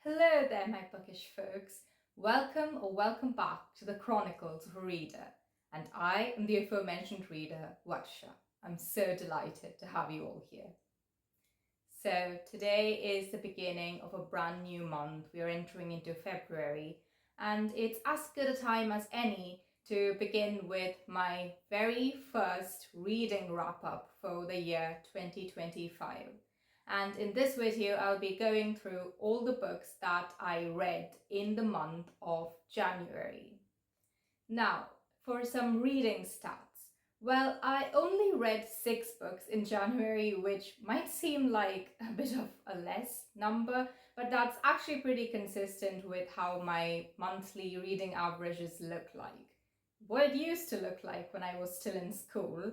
Hello there, my bookish folks. Welcome or welcome back to the Chronicles of a Reader. And I am the aforementioned reader, Vatsha. I'm so delighted to have you all here. So today is the beginning of a brand new month. We are entering into February, and it's as good a time as any to begin with my very first reading wrap-up for the year 2025. And in this video, I'll be going through all the books that I read in the month of January. Now, for some reading stats. Well, I only read 6 books in January, which might seem like a bit of a less number, but that's actually pretty consistent with how my monthly reading averages look like. What it used to look like when I was still in school,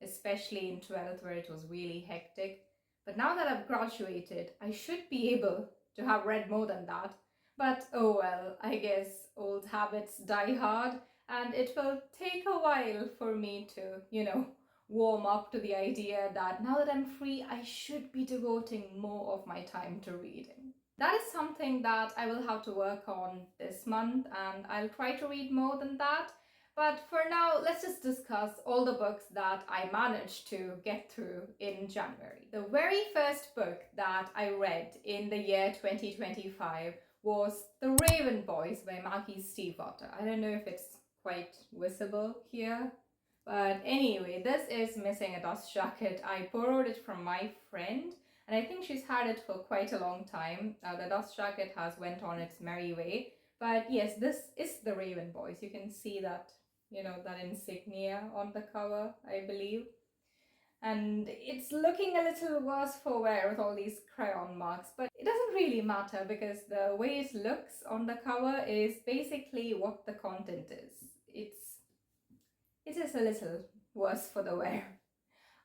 especially in 12th where it was really hectic. But now that I've graduated, I should be able to have read more than that. But oh well, I guess old habits die hard. And it will take a while for me to, warm up to the idea that now that I'm free, I should be devoting more of my time to reading. That is something that I will have to work on this month, and I'll try to read more than that. But for now, let's just discuss all the books that I managed to get through in January. The very first book that I read in the year 2025 was The Raven Boys by Maggie Stiefvater. I don't know if it's quite visible here. But anyway, this is Missing a Dust Jacket. I borrowed it from my friend, and I think she's had it for quite a long time. The dust jacket has went on its merry way. But yes, this is the Raven Boys. You can see that, that insignia on the cover, I believe. And it's looking a little worse for wear with all these crayon marks, but it doesn't really matter because the way it looks on the cover is basically what the content is. It is a little worse for the wear.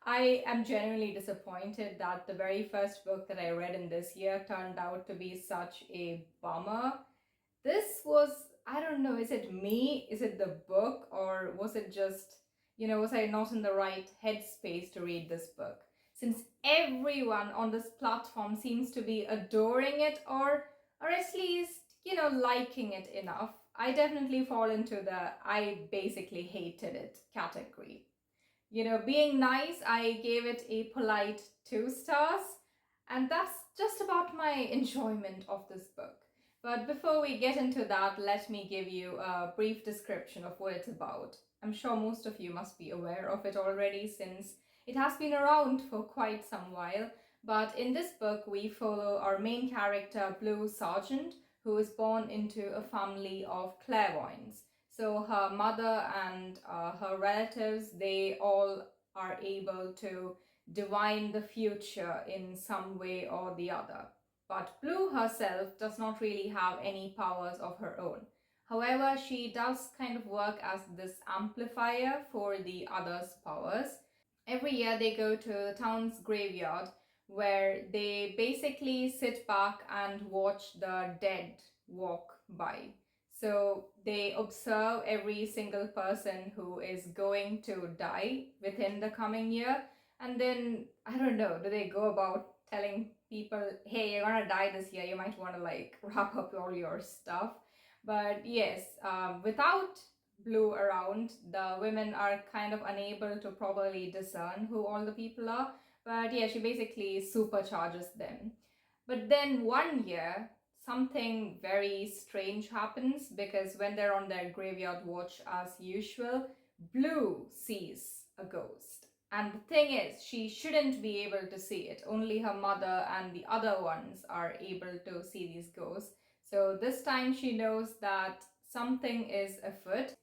I am genuinely disappointed that the very first book that I read in this year turned out to be such a bummer. This was, I don't know, is it me? Is it the book? Or was it just, was I not in the right headspace to read this book? Since everyone on this platform seems to be adoring it or at least, liking it enough, I definitely fall into the I basically hated it category. Being nice, I gave it a polite 2 stars, and that's just about my enjoyment of this book. But before we get into that, let me give you a brief description of what it's about. I'm sure most of you must be aware of it already since it has been around for quite some while. But in this book, we follow our main character, Blue Sargent, who is born into a family of clairvoyants. So her mother and her relatives, they all are able to divine the future in some way or the other. But Blue herself does not really have any powers of her own. However, she does kind of work as this amplifier for the others' powers. Every year they go to the town's graveyard where they basically sit back and watch the dead walk by. So they observe every single person who is going to die within the coming year. And then, I don't know, do they go about telling people, hey, you're gonna die this year, you might want to wrap up all your stuff. But yes, without Blue around, the women are kind of unable to properly discern who all the people are. But yeah, she basically supercharges them. But then one year, something very strange happens because when they're on their graveyard watch as usual, Blue sees a ghost. And the thing is, she shouldn't be able to see it. Only her mother and the other ones are able to see these ghosts. So this time she knows that something is afoot,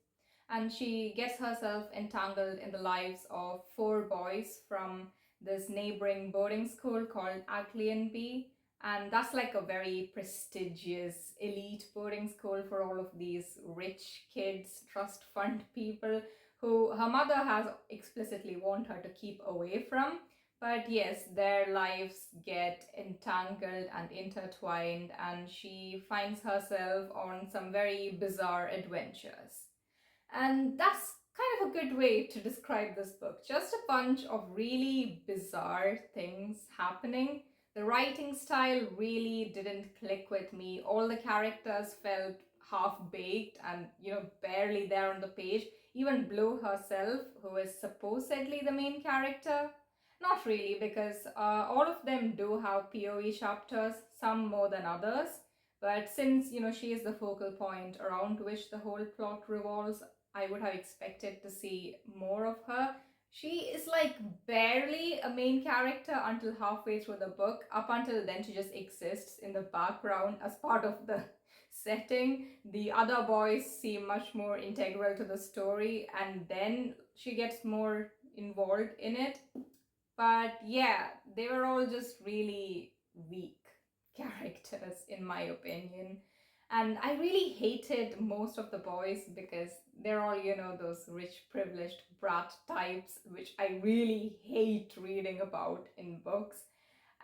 and she gets herself entangled in the lives of 4 boys from this neighboring boarding school called Aglenby. And that's like a very prestigious elite boarding school for all of these rich kids, trust fund people who her mother has explicitly warned her to keep away from. But yes, their lives get entangled and intertwined, and she finds herself on some very bizarre adventures. And that's kind of a good way to describe this book. Just a bunch of really bizarre things happening. The writing style really didn't click with me. All the characters felt half-baked and, barely there on the page. Even Blue herself, who is supposedly the main character, not really, because all of them do have POE chapters, some more than others. But since, she is the focal point around which the whole plot revolves, I would have expected to see more of her. She is like barely a main character until halfway through the book. Up until then, she just exists in the background as part of the setting. The other boys seem much more integral to the story, and then she gets more involved in it. But yeah, they were all just really weak characters, in my opinion. And I really hated most of the boys because they're all, those rich, privileged brat types, which I really hate reading about in books.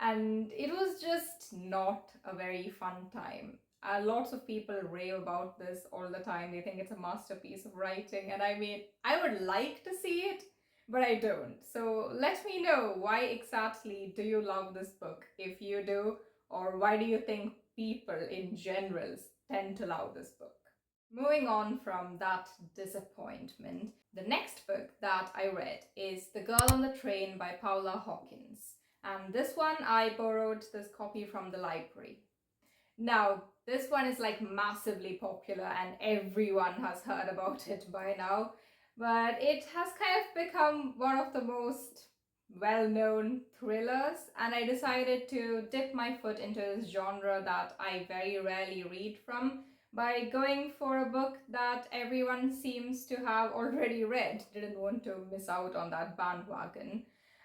And it was just not a very fun time. Lots of people rave about this all the time. They think it's a masterpiece of writing, and I mean, I would like to see it, but I don't. So let me know, why exactly do you love this book, if you do, or why do you think people in general tend to love this book? Moving on from that disappointment, the next book that I read is The Girl on the Train by Paula Hawkins. And this one, I borrowed this copy from the library. Now, this one is like massively popular and everyone has heard about it by now, but it has kind of become one of the most well-known thrillers, and I decided to dip my foot into this genre that I very rarely read from by going for a book that everyone seems to have already read. Didn't want to miss out on that bandwagon.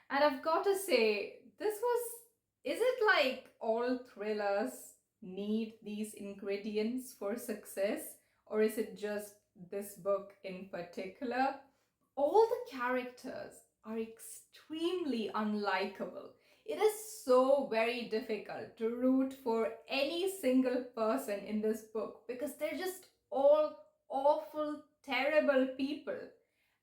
And I've got to say, is it like all thrillers need these ingredients for success, or is it just this book in particular? All the characters are extremely unlikable. It is so very difficult to root for any single person in this book because they're just all awful, terrible people.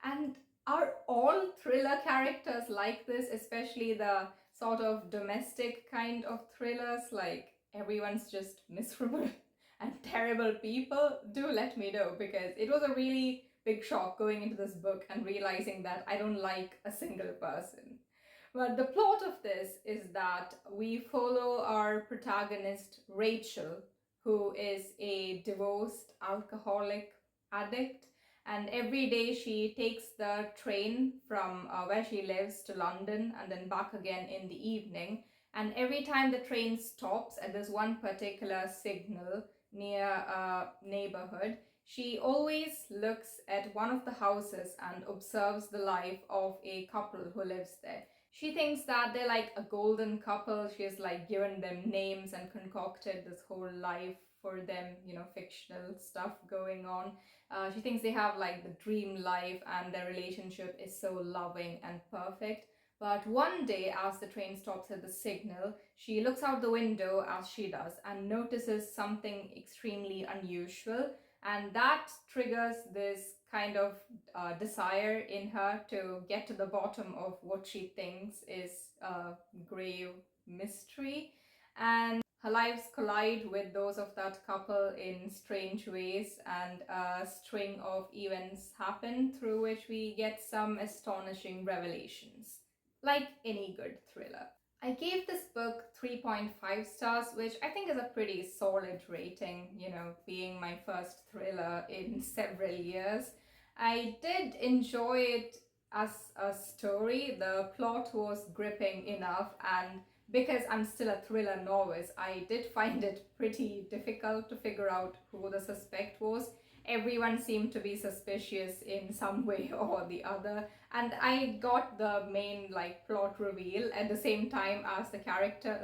And are all thriller characters like this, especially the sort of domestic kind of thrillers, like everyone's just miserable and terrible people? Do let me know, because it was a really big shock going into this book and realizing that I don't like a single person. But the plot of this is that we follow our protagonist, Rachel, who is a divorced alcoholic addict, and every day she takes the train from where she lives to London and then back again in the evening. And every time the train stops at this one particular signal near a neighborhood, she always looks at one of the houses and observes the life of a couple who lives there. She thinks that they're like a golden couple. She has like given them names and concocted this whole life for them, fictional stuff going on. She thinks they have like the dream life and their relationship is so loving and perfect. But one day, as the train stops at the signal, she looks out the window, as she does, and notices something extremely unusual. And that triggers this kind of desire in her to get to the bottom of what she thinks is a grave mystery. And her lives collide with those of that couple in strange ways, and a string of events happen through which we get some astonishing revelations, like any good thriller. I gave this book 3.5 stars, which I think is a pretty solid rating, being my first thriller in several years. I did enjoy it as a story. The plot was gripping enough, and because I'm still a thriller novice, I did find it pretty difficult to figure out who the suspect was. Everyone seemed to be suspicious in some way or the other, and I got the main plot reveal at the same time as the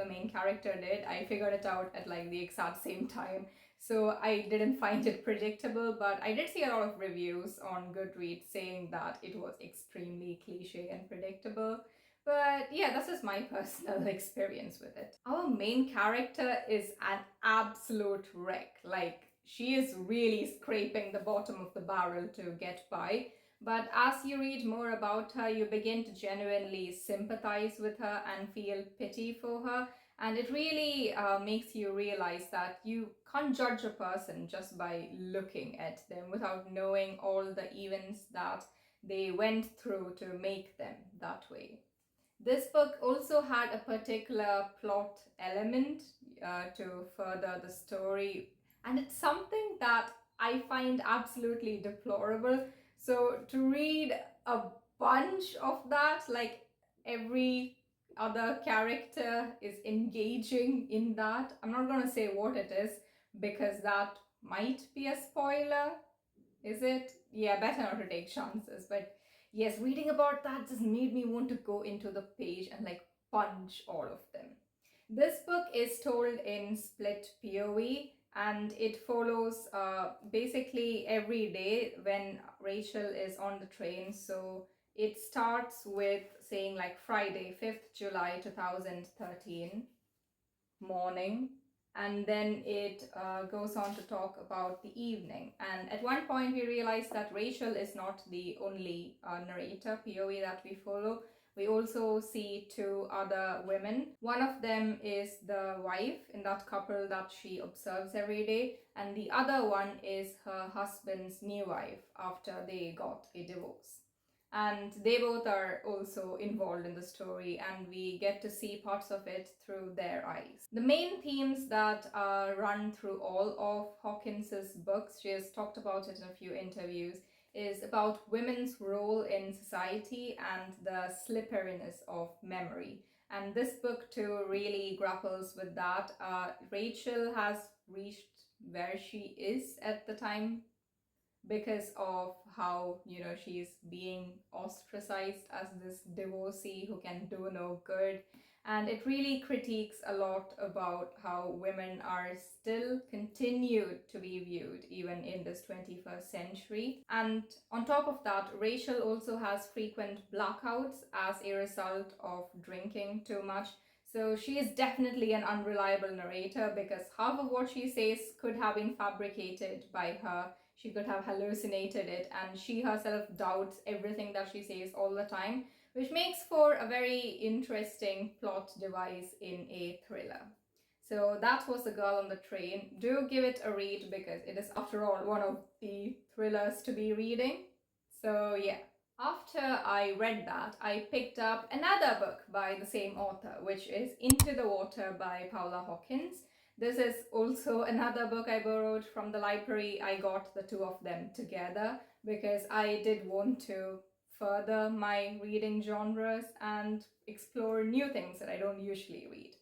main character did. I figured it out at the exact same time. So I didn't find it predictable, but I did see a lot of reviews on Goodreads saying that it was extremely cliche and predictable. But yeah, that's just my personal experience with it. Our main character is an absolute wreck. She is really scraping the bottom of the barrel to get by. But as you read more about her, you begin to genuinely sympathize with her and feel pity for her. And it really makes you realize that you can't judge a person just by looking at them without knowing all the events that they went through to make them that way. This book also had a particular plot element to further the story, and it's something that I find absolutely deplorable. So, to read a bunch of that, like every other character is engaging in that. I'm not going to say what it is because that might be a spoiler. Is it? Yeah, better not to take chances. But yes, reading about that just made me want to go into the page and like punch all of them. This book is told in split POV and it follows basically every day when Rachel is on the train. So it starts with saying like Friday, 5th July 2013 morning, and then it goes on to talk about the evening. And at one point we realize that Rachel is not the only narrator POV that we follow. We also see two other women. One of them is the wife in that couple that she observes every day, and the other one is her husband's new wife after they got a divorce. And they both are also involved in the story, and we get to see parts of it through their eyes. The main themes that run through all of Hawkins's books, she has talked about it in a few interviews, is about women's role in society and the slipperiness of memory. And this book too really grapples with that. Rachel has reached where she is at the time because of how, she's being ostracized as this divorcee who can do no good. And it really critiques a lot about how women are still continued to be viewed even in this 21st century. And on top of that, Rachel also has frequent blackouts as a result of drinking too much. So she is definitely an unreliable narrator because half of what she says could have been fabricated by her. She could have hallucinated it, and she herself doubts everything that she says all the time, which makes for a very interesting plot device in a thriller. So that was The Girl on the Train. Do give it a read because it is, after all, one of the thrillers to be reading. So yeah. After I read that, I picked up another book by the same author, which is Into the Water by Paula Hawkins. This is also another book I borrowed from the library. I got the two of them together because I did want to further my reading genres and explore new things that I don't usually read.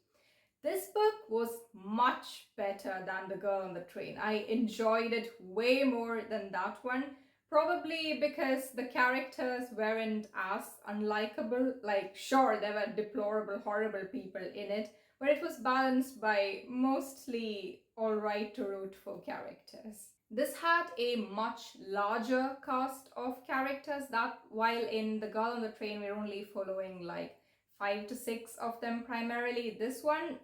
This book was much better than The Girl on the Train. I enjoyed it way more than that one. Probably because the characters weren't as unlikable. Like, sure, there were deplorable, horrible people in it, but it was balanced by mostly alright to root for characters. This had a much larger cast of characters that while in The Girl on the Train we're only following like 5 to 6 of them primarily. This one,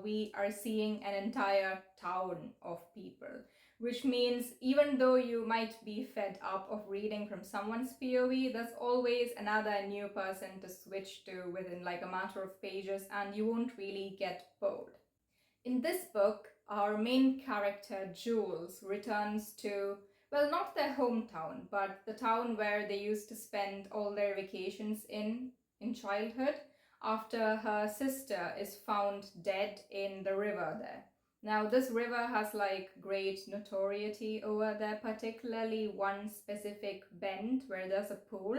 we are seeing an entire town of people, which means even though you might be fed up of reading from someone's POV, there's always another new person to switch to within like a matter of pages, and you won't really get bored. In this book, our main character, Jules, returns to, well, not their hometown, but the town where they used to spend all their vacations in childhood, after her sister is found dead in the river there. Now, this river has like great notoriety over there, particularly one specific bend where there's a pool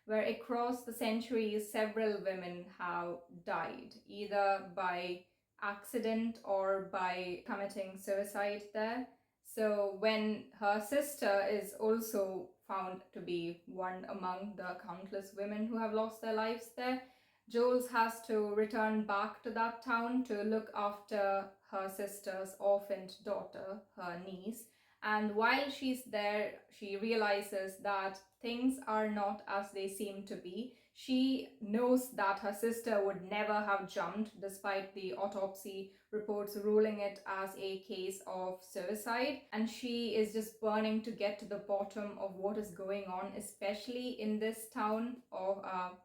where across the centuries several women have died, either by accident or by committing suicide there. So when her sister is also found to be one among the countless women who have lost their lives there, Jules has to return back to that town to look after her sister's orphaned daughter, her niece. And while she's there, she realizes that things are not as they seem to be. She knows that her sister would never have jumped despite the autopsy reports ruling it as a case of suicide. And she is just burning to get to the bottom of what is going on, especially in this town of,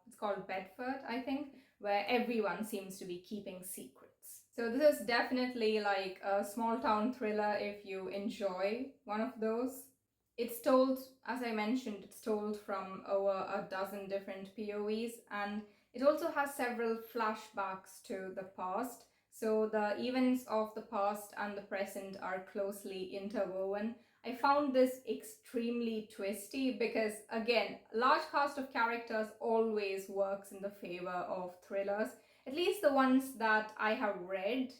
it's called Bedford, I think, where everyone seems to be keeping secrets. So this is definitely like a small town thriller if you enjoy one of those. It's told, as I mentioned, it's told from over a dozen different POVs, and it also has several flashbacks to the past. So the events of the past and the present are closely interwoven. I found this extremely twisty because, again, large cast of characters always works in the favor of thrillers. At least the ones that I have read,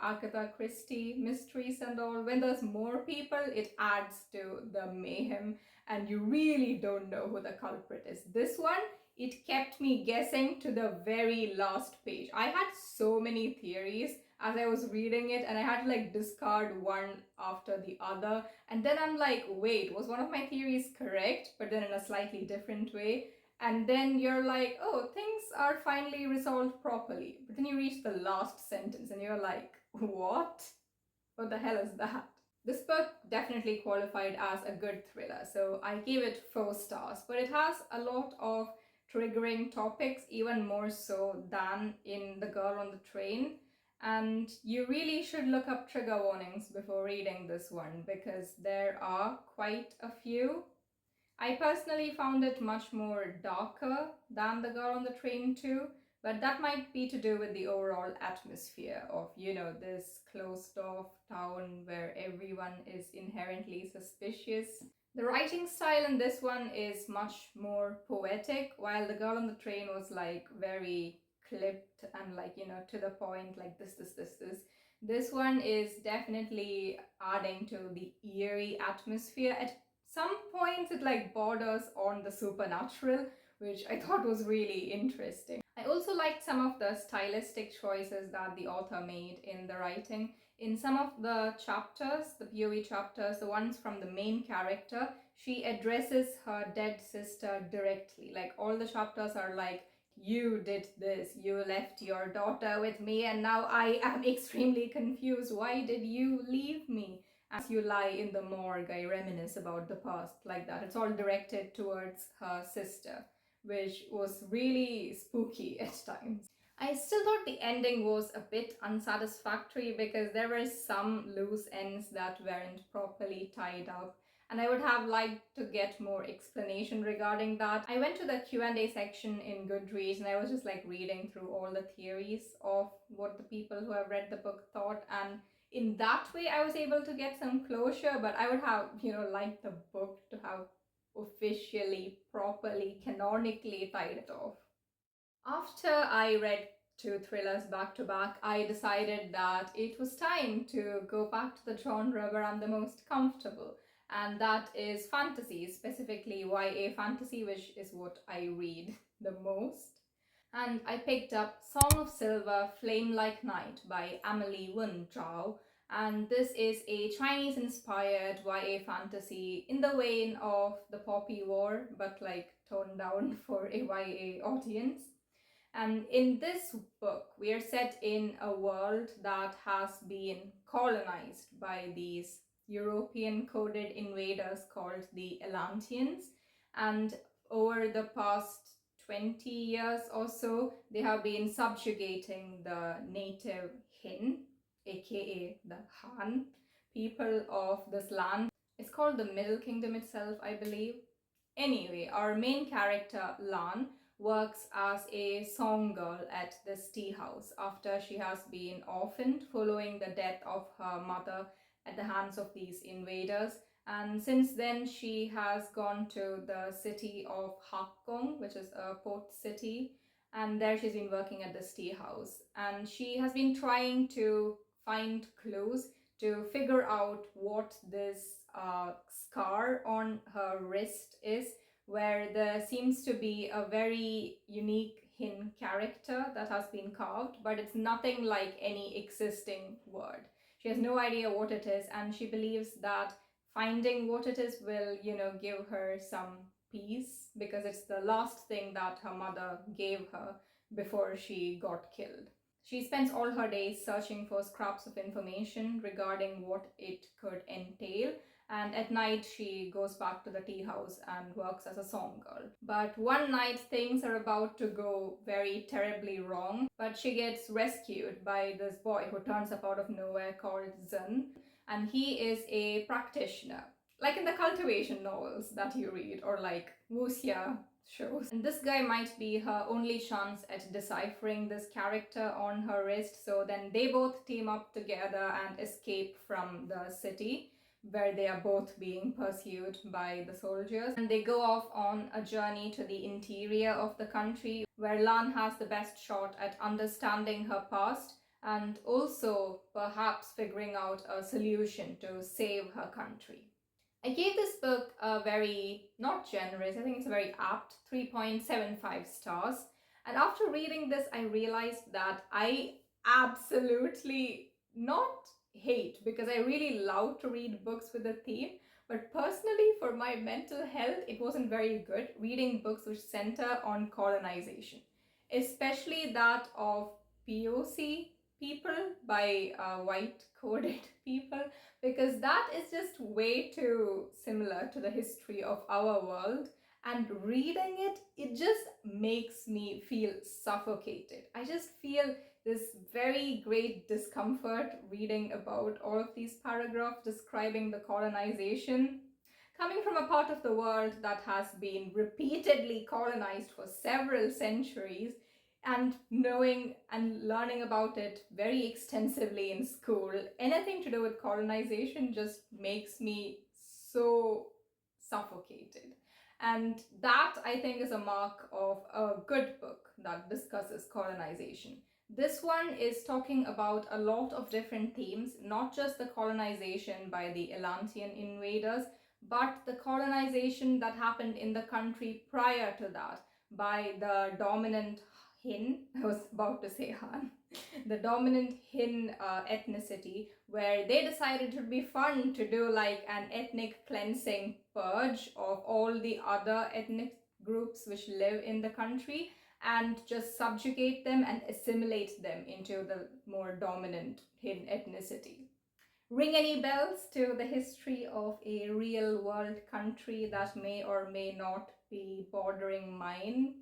Agatha Christie mysteries and all. When there's more people, it adds to the mayhem and you really don't know who the culprit is. This one, it kept me guessing to the very last page. I had so many theories as I was reading it, and I had to like discard one after the other. And then I'm like, wait, was one of my theories correct, but then in a slightly different way? And then you're like, oh, things are finally resolved properly. But then you reach the last sentence and you're like, what? What the hell is that? This book definitely qualified as a good thriller, so I gave it 4 stars, but it has a lot of triggering topics, even more so than in The Girl on the Train. And you really should look up trigger warnings before reading this one because there are quite a few. I personally found it much more darker than The Girl on the Train too, but that might be to do with the overall atmosphere of, this closed off town where everyone is inherently suspicious. The writing style in this one is much more poetic, while The Girl on the Train was like very clipped and like, to the point, like this. This one is definitely adding to the eerie atmosphere. At some points it like borders on the supernatural, which I thought was really interesting. I also liked some of the stylistic choices that the author made in the writing. In some of the chapters, the POV chapters, the ones from the main character, she addresses her dead sister directly. Like all the chapters are like, you did this, you left your daughter with me and now I am extremely confused. Why did you leave me? As you lie in the morgue, I reminisce about the past, like that. It's all directed towards her sister, which was really spooky at times. I still thought the ending was a bit unsatisfactory because there were some loose ends that weren't properly tied up, and I would have liked to get more explanation regarding that. I went to the Q&A section in Goodreads and I was just like reading through all the theories of what the people who have read the book thought, and in that way I was able to get some closure, but I would have, liked the book to have officially, properly, canonically tied it off. After I read 2 thrillers back to back, I decided that it was time to go back to the genre where I'm the most comfortable, and that is fantasy, specifically YA fantasy, which is what I read the most. And I picked up Song of Silver, Flame Like Night by Amelie Wen Zhao. And this is a Chinese-inspired YA fantasy in the vein of The Poppy War, but like toned down for a YA audience. And in this book, we are set in a world that has been colonized by these European coded invaders called the Atlanteans. And over the past 20 years or so, they have been subjugating the native Hin, aka the Han, people of this land. It's called the Middle Kingdom itself, I believe. Anyway, our main character, Lan, works as a song girl at this tea house after she has been orphaned following the death of her mother at the hands of these invaders. And since then, she has gone to the city of Hakong, which is a port city, and there she's been working at this tea house. And she has been trying to find clues to figure out what this scar on her wrist is, where there seems to be a very unique Hin character that has been carved, but it's nothing like any existing word. She has no idea what it is, and she believes that finding what it is will, give her some peace, because it's the last thing that her mother gave her before she got killed. She spends all her days searching for scraps of information regarding what it could entail, and at night she goes back to the tea house and works as a song girl. But one night things are about to go very terribly wrong, but she gets rescued by this boy who turns up out of nowhere called Zun, and he is a practitioner. Like in the cultivation novels that you read, or like wuxia shows. And this guy might be her only chance at deciphering this character on her wrist, so then they both team up together and escape from the city where they are both being pursued by the soldiers. And they go off on a journey to the interior of the country where Lan has the best shot at understanding her past and also perhaps figuring out a solution to save her country. I gave this book a very, not generous, I think it's a very apt 3.75 stars. And after reading this, I realized that I absolutely not hate, because I really love to read books with a theme, but personally for my mental health, it wasn't very good reading books which center on colonization, especially that of POC people by white coded people, because that is just way too similar to the history of our world. And reading it, it just makes me feel suffocated. I just feel this very great discomfort reading about all of these paragraphs describing the colonization. Coming from a part of the world that has been repeatedly colonized for several centuries, and knowing and learning about it very extensively in school, anything to do with colonization just makes me so suffocated. And that, I think, is a mark of a good book that discusses colonization. This one is talking about a lot of different themes, not just the colonization by the Atlantean invaders, but the colonization that happened in the country prior to that by the dominant Hin, I was about to say Han, the dominant Hin ethnicity, where they decided it would be fun to do like an ethnic cleansing purge of all the other ethnic groups which live in the country and just subjugate them and assimilate them into the more dominant Hin ethnicity. Ring any bells to the history of a real world country that may or may not be bordering mine?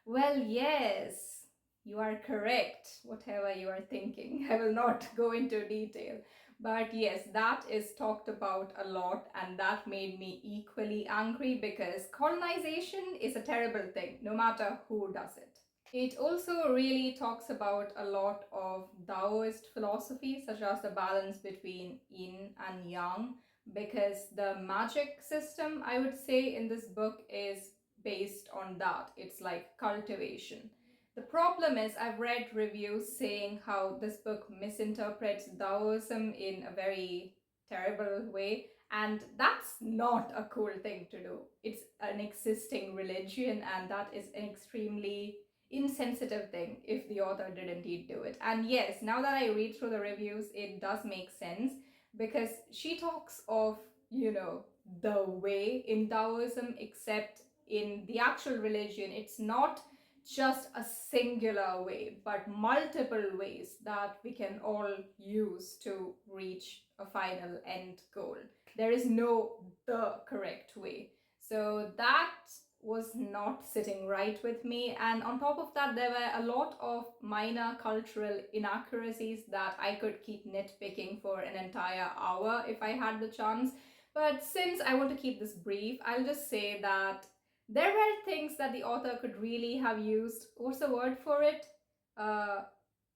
Well, yes, you are correct, whatever you are thinking. I will not go into detail. But yes, that is talked about a lot, and that made me equally angry because colonization is a terrible thing, no matter who does it. It also really talks about a lot of Taoist philosophy, such as the balance between yin and yang, because the magic system, I would say, in this book is based on that. It's like cultivation. The problem is, I've read reviews saying how this book misinterprets Taoism in a very terrible way, and that's not a cool thing to do. It's an existing religion, and that is an extremely insensitive thing if the author did indeed do it. And yes, now that I read through the reviews, it does make sense, because she talks of, the way in Taoism, except in the actual religion, it's not just a singular way, but multiple ways that we can all use to reach a final end goal. There is no the correct way. So that was not sitting right with me. And on top of that, there were a lot of minor cultural inaccuracies that I could keep nitpicking for an entire hour if I had the chance. But since I want to keep this brief, I'll just say that there were things that the author could really have used. What's the word for it?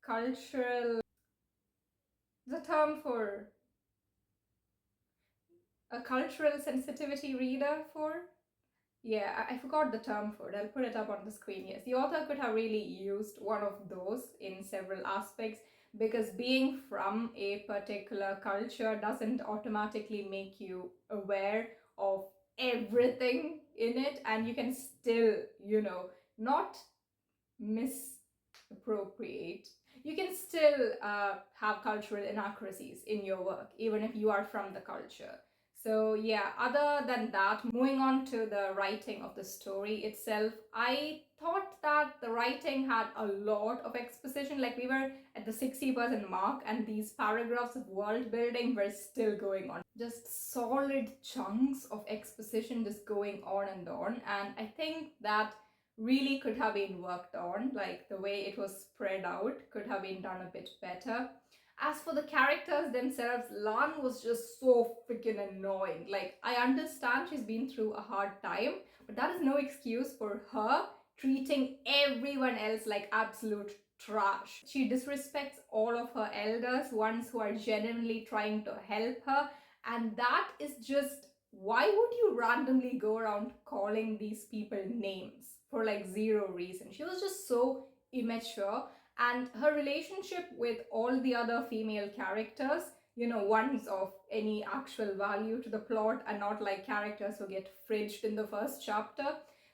Cultural. The term for a cultural sensitivity reader for? Yeah, I forgot the term for it. I'll put it up on the screen. Yes, the author could have really used one of those in several aspects, because being from a particular culture doesn't automatically make you aware of everything in it, and you can still, not misappropriate. You can still have cultural inaccuracies in your work, even if you are from the culture. So yeah, other than that, moving on to the writing of the story itself, I thought that the writing had a lot of exposition. Like we were at the 60% mark and these paragraphs of world building were still going on. Just solid chunks of exposition just going on and on. And I think that really could have been worked on. Like the way it was spread out could have been done a bit better. As for the characters themselves, Lan was just so freaking annoying. Like, I understand she's been through a hard time, but that is no excuse for her treating everyone else like absolute trash. She disrespects all of her elders, ones who are genuinely trying to help her, and that is just, why would you randomly go around calling these people names for like zero reason? She was just so immature, and her relationship with all the other female characters, ones of any actual value to the plot and not like characters who get fridged in the first chapter,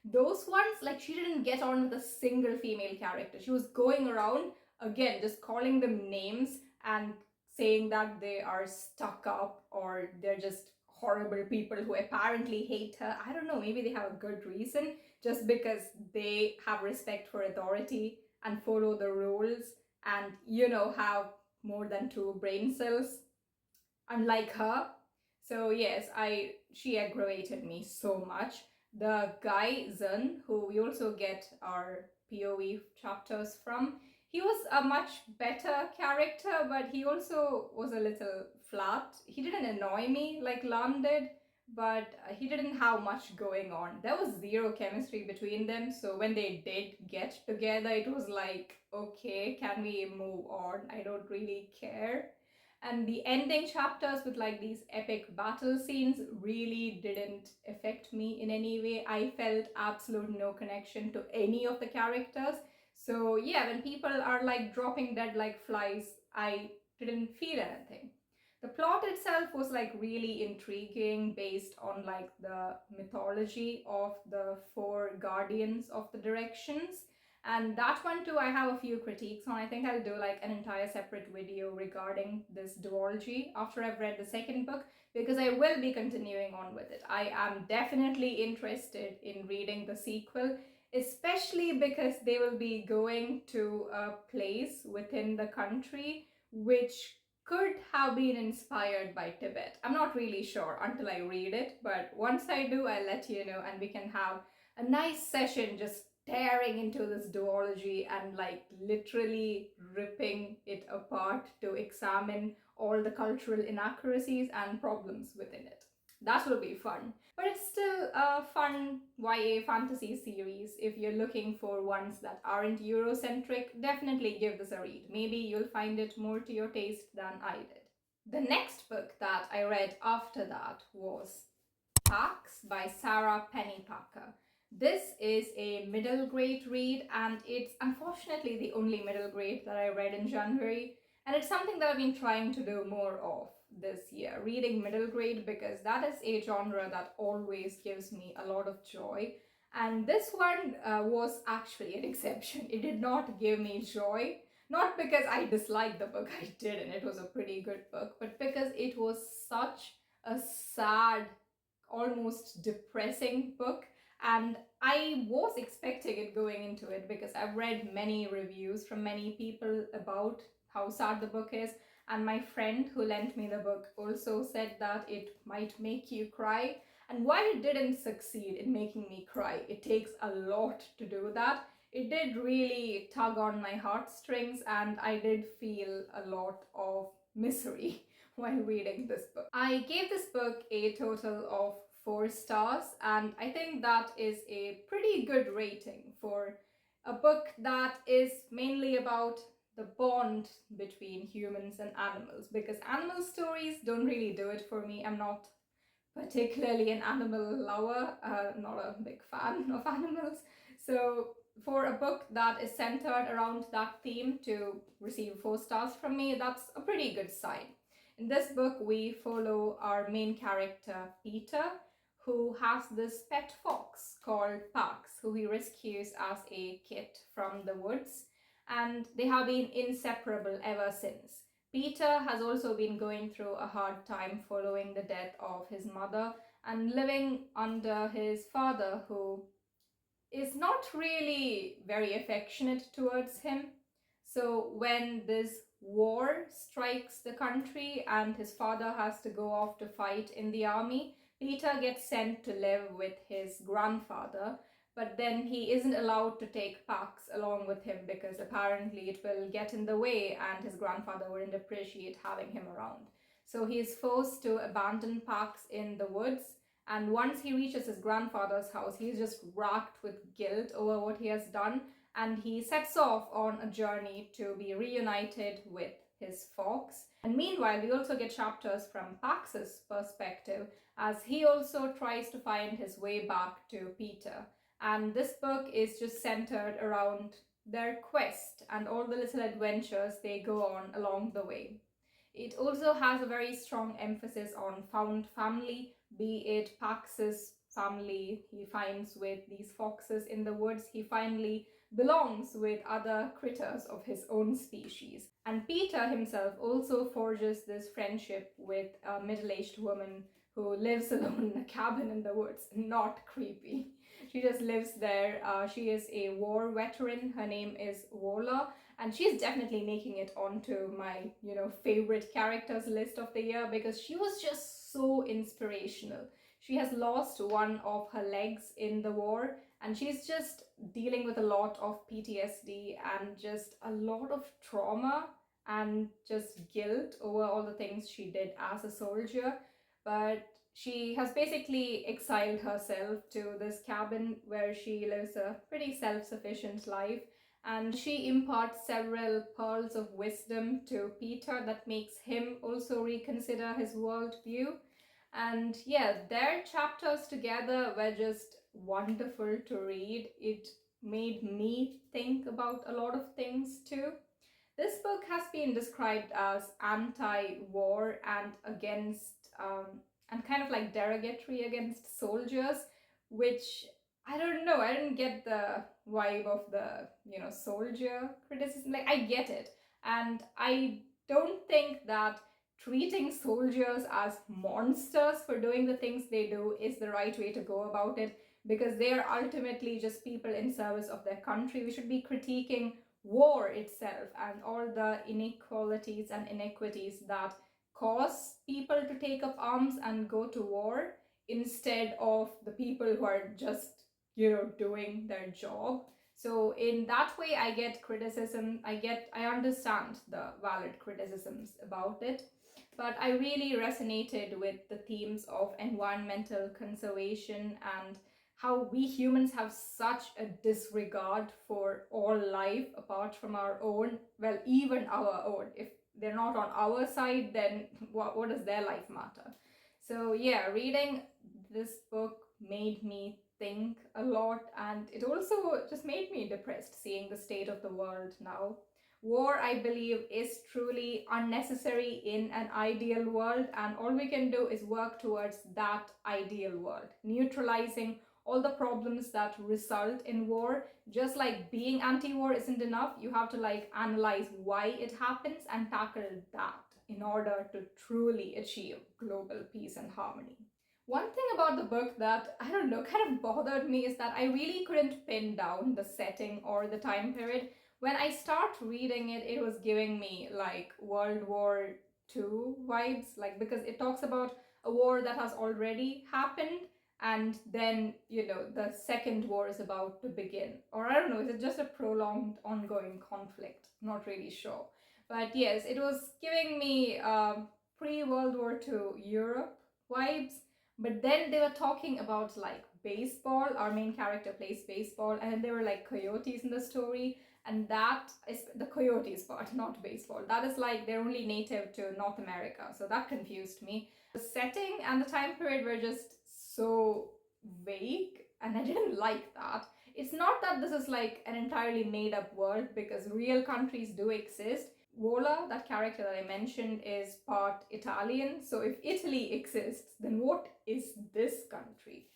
those ones, like, she didn't get on with a single female character. She was going around again just calling them names and saying that they are stuck up or they're just horrible people who apparently hate her. I don't know, maybe they have a good reason, just because they have respect for authority and follow the rules and have more than two brain cells, unlike her. So yes, she aggravated me so much. The guy Zun, who we also get our POV chapters from, he was a much better character, but he also was a little flat. He didn't annoy me like Lan did, but he didn't have much going on. There was zero chemistry between them, so when they did get together, it was like, okay, can we move on? I don't really care. And the ending chapters with like these epic battle scenes really didn't affect me in any way. I felt absolute no connection to any of the characters. So yeah, when people are like dropping dead like flies, I didn't feel anything. The plot itself was like really intriguing based on like the mythology of the four guardians of the directions. And that one too, I have a few critiques on. I think I'll do like an entire separate video regarding this duology after I've read the second book, because I will be continuing on with it. I am definitely interested in reading the sequel, especially because they will be going to a place within the country which could have been inspired by Tibet. I'm not really sure until I read it, but once I do, I'll let you know and we can have a nice session just tearing into this duology and like literally ripping it apart to examine all the cultural inaccuracies and problems within it. That will be fun. But it's still a fun YA fantasy series. If you're looking for ones that aren't Eurocentric, definitely give this a read. Maybe you'll find it more to your taste than I did. The next book that I read after that was Pax by Sarah Pennypacker. This is a middle grade read, and it's unfortunately the only middle grade that I read in January. And it's something that I've been trying to do more of this year, reading middle grade, because that is a genre that always gives me a lot of joy. And this one was actually an exception. It did not give me joy, not because I disliked the book, I didn't, it was a pretty good book, but because it was such a sad, almost depressing book. And I was expecting it going into it because I've read many reviews from many people about how sad the book is. And my friend who lent me the book also said that it might make you cry. And while it didn't succeed in making me cry, it takes a lot to do that. It did really tug on my heartstrings, and I did feel a lot of misery while reading this book. I gave this book a total of 4 stars, and I think that is a pretty good rating for a book that is mainly about the bond between humans and animals, because animal stories don't really do it for me. I'm not particularly an animal lover, not a big fan of animals. So for a book that is centered around that theme to receive 4 stars from me, that's a pretty good sign. In this book, we follow our main character, Peter, who has this pet fox called Pax, who he rescues as a kit from the woods, and they have been inseparable ever since. Peter has also been going through a hard time following the death of his mother and living under his father, who is not really very affectionate towards him. So when this war strikes the country and his father has to go off to fight in the army, Peter gets sent to live with his grandfather, but then he isn't allowed to take Pax along with him because apparently it will get in the way and his grandfather wouldn't appreciate having him around. So he is forced to abandon Pax in the woods, and once he reaches his grandfather's house, he's just racked with guilt over what he has done, and he sets off on a journey to be reunited with his fox. And meanwhile, we also get chapters from Pax's perspective as he also tries to find his way back to Peter. And this book is just centered around their quest and all the little adventures they go on along the way. It also has a very strong emphasis on found family, be it Pax's family he finds with these foxes in the woods. He finally belongs with other critters of his own species. And Peter himself also forges this friendship with a middle-aged woman who lives alone in a cabin in the woods. Not creepy. She just lives there. She is a war veteran. Her name is Wola, and she's definitely making it onto my, favorite characters list of the year because she was just so inspirational. She has lost one of her legs in the war, and she's just dealing with a lot of PTSD and just a lot of trauma and just guilt over all the things she did as a soldier. But she has basically exiled herself to this cabin where she lives a pretty self-sufficient life, and she imparts several pearls of wisdom to Peter that makes him also reconsider his worldview. And yeah, their chapters together were just wonderful to read. It made me think about a lot of things too. This book has been described as anti-war and against, and kind of like derogatory against soldiers, which I don't know, I didn't get the vibe of the, soldier criticism. Like, I get it. And I don't think that treating soldiers as monsters for doing the things they do is the right way to go about it, because they are ultimately just people in service of their country. We should be critiquing war itself and all the inequalities and inequities that cause people to take up arms and go to war instead of the people who are just, doing their job. So in that way, I get criticism. I understand the valid criticisms about it. But I really resonated with the themes of environmental conservation and how we humans have such a disregard for all life apart from our own, well, even our own. If they're not on our side, then what does their life matter? So yeah, reading this book made me think a lot, and it also just made me depressed seeing the state of the world now. War, I believe, is truly unnecessary in an ideal world, and all we can do is work towards that ideal world, neutralizing all the problems that result in war. Just like being anti-war isn't enough, you have to analyze why it happens and tackle that in order to truly achieve global peace and harmony. One thing about the book that, I don't know, kind of bothered me is that I really couldn't pin down the setting or the time period. When I start reading it, it was giving me like World War II vibes, because it talks about a war that has already happened, and then, the second war is about to begin. Or I don't know, is it just a prolonged ongoing conflict? Not really sure. But yes, it was giving me pre-World War II Europe vibes. But then they were talking about baseball. Our main character plays baseball, and there were coyotes in the story. And that is the coyotes part, not baseball. That is they're only native to North America. So that confused me. The setting and the time period were just so vague, and I didn't like that. It's not that this is an entirely made up world, because real countries do exist. Vola, that character that I mentioned, is part Italian. So if Italy exists, then what is this country?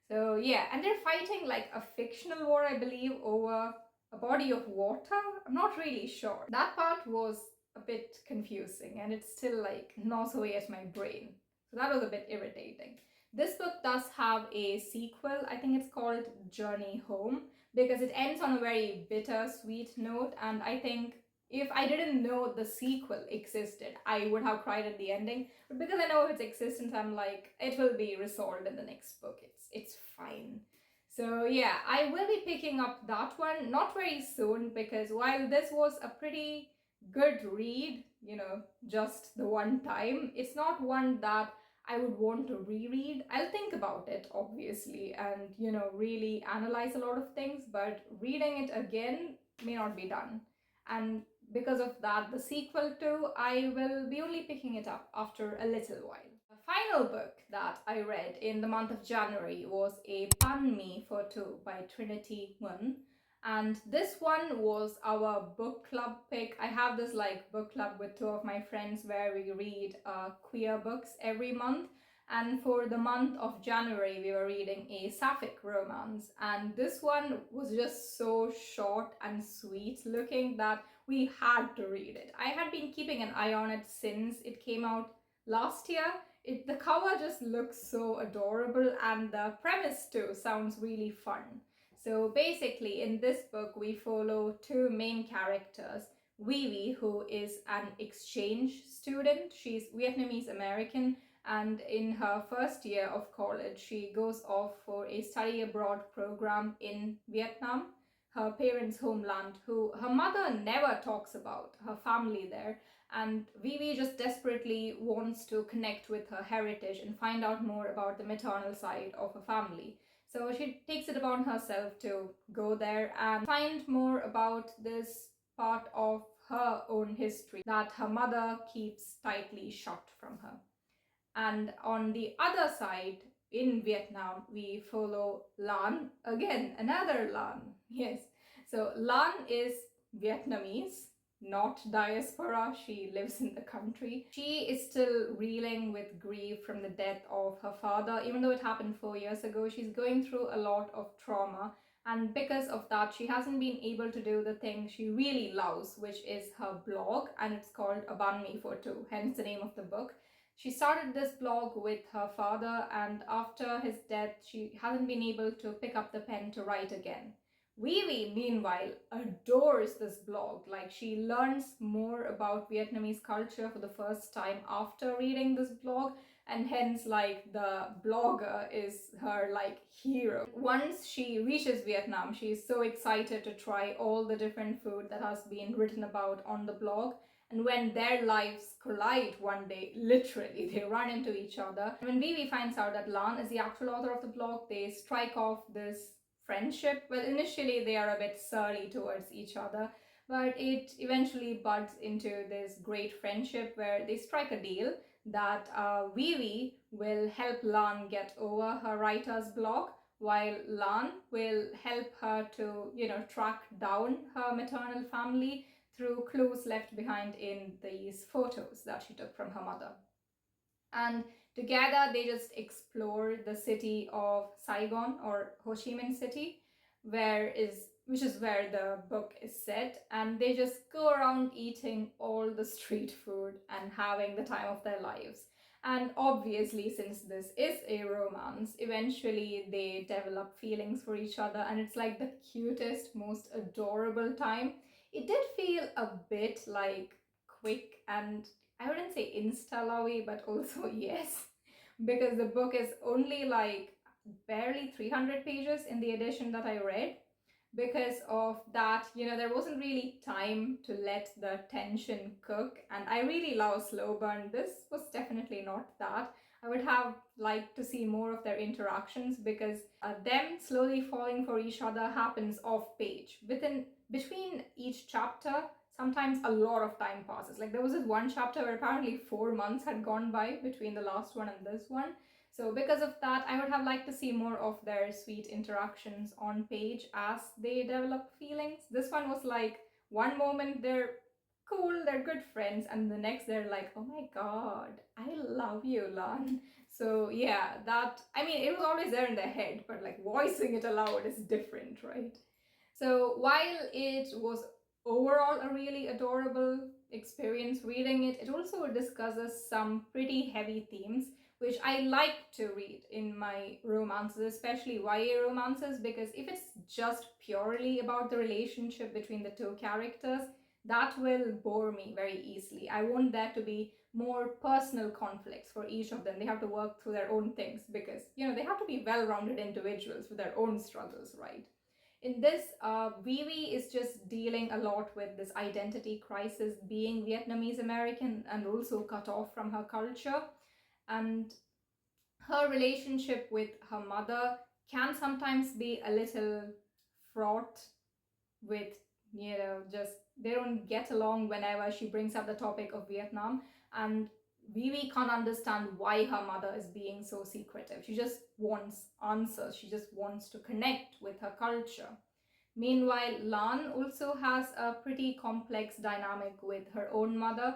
So yeah, and they're fighting a fictional war, I believe, over a body of water. I'm not really sure. That part was a bit confusing and it still like gnaws away at my brain. So that was a bit irritating. This book does have a sequel. I think it's called Journey Home, because it ends on a very bittersweet note, and I think if I didn't know the sequel existed, I would have cried at the ending. But because I know of its existence, I'm like, it will be resolved in the next book. It's fine. So yeah, I will be picking up that one, not very soon, because while this was a pretty good read, just the one time, it's not one that I would want to reread. I'll think about it, obviously, and, really analyze a lot of things, but reading it again may not be done. And because of that, the sequel too, I will be only picking it up after a little while. The final book that I read in the month of January was A Pan Me for Two by Trinity Mun. And this one was our book club pick. I have this like book club with two of my friends where we read queer books every month. And for the month of January, we were reading a sapphic romance. And this one was just so short and sweet looking that we had to read it. I had been keeping an eye on it since it came out last year. The cover just looks so adorable, and the premise too sounds really fun. So basically, in this book, we follow two main characters. Vivi, who is an exchange student. She's Vietnamese American, and in her first year of college, she goes off for a study abroad program in Vietnam, her parents' homeland, who her mother never talks about, her family there. And Vivi just desperately wants to connect with her heritage and find out more about the maternal side of her family. So she takes it upon herself to go there and find more about this part of her own history that her mother keeps tightly shut from her. And on the other side, in Vietnam, we follow Lan, again, another Lan. Yes. So Lan is Vietnamese, not diaspora. She lives in the country. She is still reeling with grief from the death of her father. Even though it happened 4 years ago, she's going through a lot of trauma. And because of that, she hasn't been able to do the thing she really loves, which is her blog. And it's called A Banh Mi for Two, hence the name of the book. She started this blog with her father, and after his death, she hasn't been able to pick up the pen to write again. Vivi, meanwhile, adores this blog. Like, she learns more about Vietnamese culture for the first time after reading this blog, and hence, like, the blogger is her, like, hero. Once she reaches Vietnam, she is so excited to try all the different food that has been written about on the blog. And when their lives collide one day, literally, they run into each other. And when Vivi finds out that Lan is the actual author of the blog, they strike off this friendship. Well, initially they are a bit surly towards each other, but it eventually buds into this great friendship where they strike a deal that Vivi will help Lan get over her writer's block, while Lan will help her to, track down her maternal family through clues left behind in these photos that she took from her mother. And together they just explore the city of Saigon, or Ho Chi Minh City, which is where the book is set, and they just go around eating all the street food and having the time of their lives. And obviously, since this is a romance, eventually they develop feelings for each other, and it's like the cutest, most adorable time. It did feel a bit like quick, and I wouldn't say insta-lovey, but also yes, because the book is only like barely 300 pages in the edition that I read. Because of that, there wasn't really time to let the tension cook, and I really love slow burn. This was definitely not that. I would have liked to see more of their interactions, because them slowly falling for each other happens off page. Between each chapter, sometimes a lot of time passes. Like, there was this one chapter where apparently 4 months had gone by between the last one and this one. So because of that, I would have liked to see more of their sweet interactions on page as they develop feelings. This one was like, one moment they're cool, they're good friends, and the next they're like, oh my god, I love you, Lan. So yeah, it was always there in their head, but like voicing it aloud is different, right? So while it was overall a really adorable experience reading it. It also discusses some pretty heavy themes, which I like to read in my romances, especially YA romances, because if it's just purely about the relationship between the two characters, that will bore me very easily. I want there to be more personal conflicts for each of them. They have to work through their own things because, they have to be well-rounded individuals with their own struggles, right? In this, Vivi is just dealing a lot with this identity crisis, being Vietnamese American and also cut off from her culture. And her relationship with her mother can sometimes be a little fraught with, just they don't get along whenever she brings up the topic of Vietnam. And Vivi can't understand why her mother is being so secretive. She just wants answers. She just wants to connect with her culture. Meanwhile, Lan also has a pretty complex dynamic with her own mother.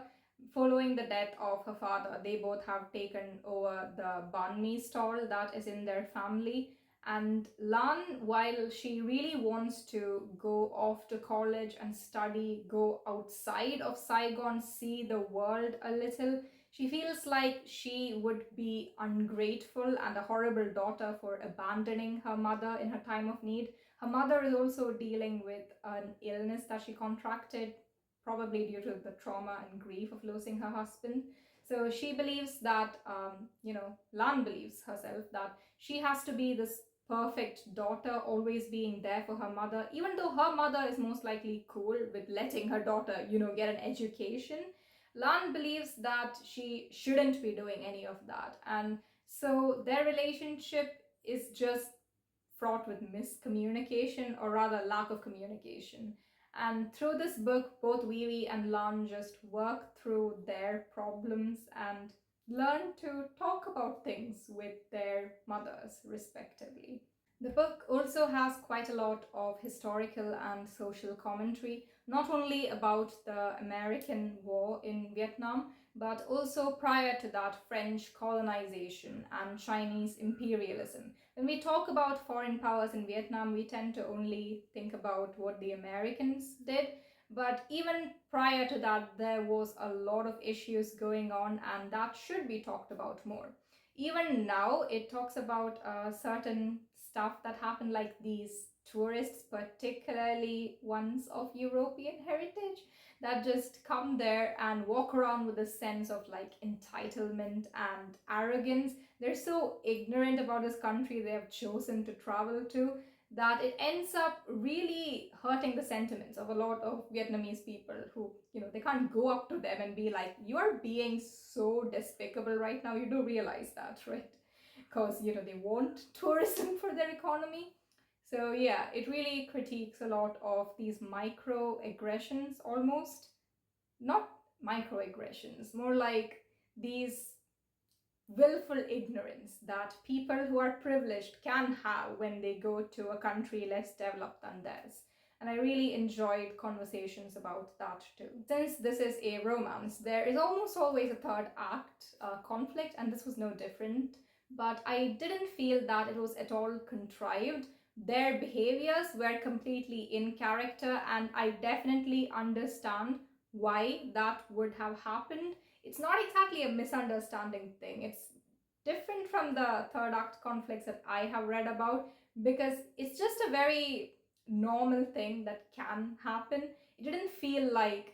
Following the death of her father, they both have taken over the banh mi stall that is in their family. And Lan, while she really wants to go off to college and study, go outside of Saigon, see the world a little, she feels like she would be ungrateful and a horrible daughter for abandoning her mother in her time of need. Her mother is also dealing with an illness that she contracted, probably due to the trauma and grief of losing her husband. So she believes that, Lan believes herself that she has to be this perfect daughter, always being there for her mother, even though her mother is most likely cool with letting her daughter, get an education. Lan believes that she shouldn't be doing any of that. And so their relationship is just fraught with miscommunication, or rather lack of communication. And through this book, both Vivi and Lan just work through their problems and learn to talk about things with their mothers, respectively. The book also has quite a lot of historical and social commentary, not only about the American war in Vietnam, but also prior to that, French colonization and Chinese imperialism. When we talk about foreign powers in Vietnam, we tend to only think about what the Americans did. But even prior to that, there was a lot of issues going on, and that should be talked about more. Even now, it talks about certain stuff that happened, like these tourists, particularly ones of European heritage, that just come there and walk around with a sense of like entitlement and arrogance. They're so ignorant about this country they have chosen to travel to that it ends up really hurting the sentiments of a lot of Vietnamese people who, they can't go up to them and be like, you are being so despicable right now. You do realize that, right? Because, they want tourism for their economy. So yeah, it really critiques a lot of these microaggressions almost. Not microaggressions, more like these willful ignorance that people who are privileged can have when they go to a country less developed than theirs. And I really enjoyed conversations about that too. Since this is a romance, there is almost always a third act conflict, and this was no different. But I didn't feel that it was at all contrived. Their behaviors were completely in character, and I definitely understand why that would have happened. It's not exactly a misunderstanding thing. It's different from the third act conflicts that I have read about, because it's just a very normal thing that can happen. It didn't feel like,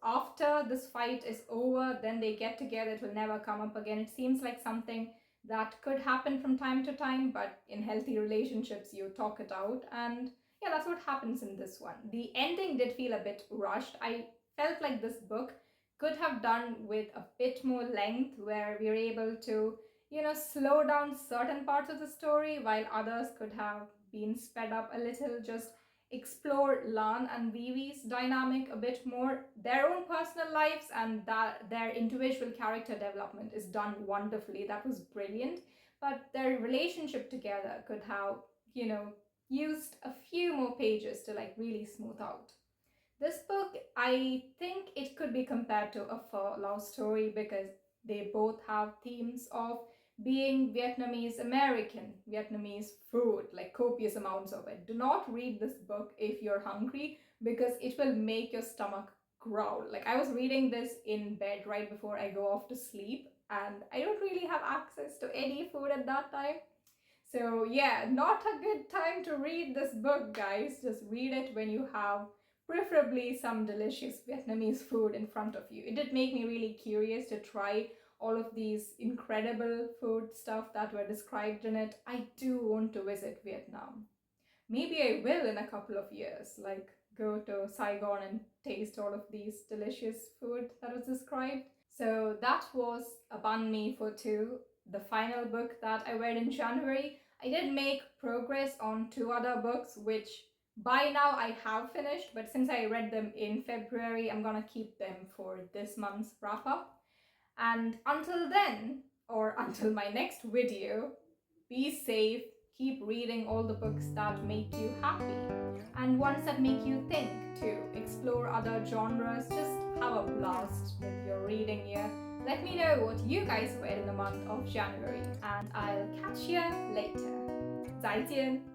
after this fight is over, then they get together, it will never come up again. It seems like something that could happen from time to time, but in healthy relationships, you talk it out. And yeah, that's what happens in this one. The ending did feel a bit rushed. I felt like this book could have done with a bit more length, where we're able to, slow down certain parts of the story, while others could have been sped up a little. Just explore Lan and Vivi's dynamic a bit more. Their own personal lives and that their individual character development is done wonderfully. That was brilliant. But their relationship together could have, used a few more pages to like really smooth out. This book, I think it could be compared to a Pho love story, because they both have themes of being Vietnamese American, Vietnamese food, like copious amounts of it. Do not read this book if you're hungry, because it will make your stomach growl. Like, I was reading this in bed right before I go off to sleep, and I don't really have access to any food at that time. So yeah, not a good time to read this book, guys. Just read it when you have preferably some delicious Vietnamese food in front of you. It did make me really curious to try all of these incredible food stuff that were described in it. I do want to visit Vietnam. Maybe I will in a couple of years, like go to Saigon and taste all of these delicious food that was described. So that was A Banh Mi for Two, the final book that I read in January. I did make progress on 2 other books, which by now I have finished, but since I read them in February, I'm gonna keep them for this month's wrap up. And until then, or until my next video, be safe, keep reading all the books that make you happy and ones that make you think too. Explore other genres, just have a blast with your reading year. Let me know what you guys read in the month of January, and I'll catch you later. 再见!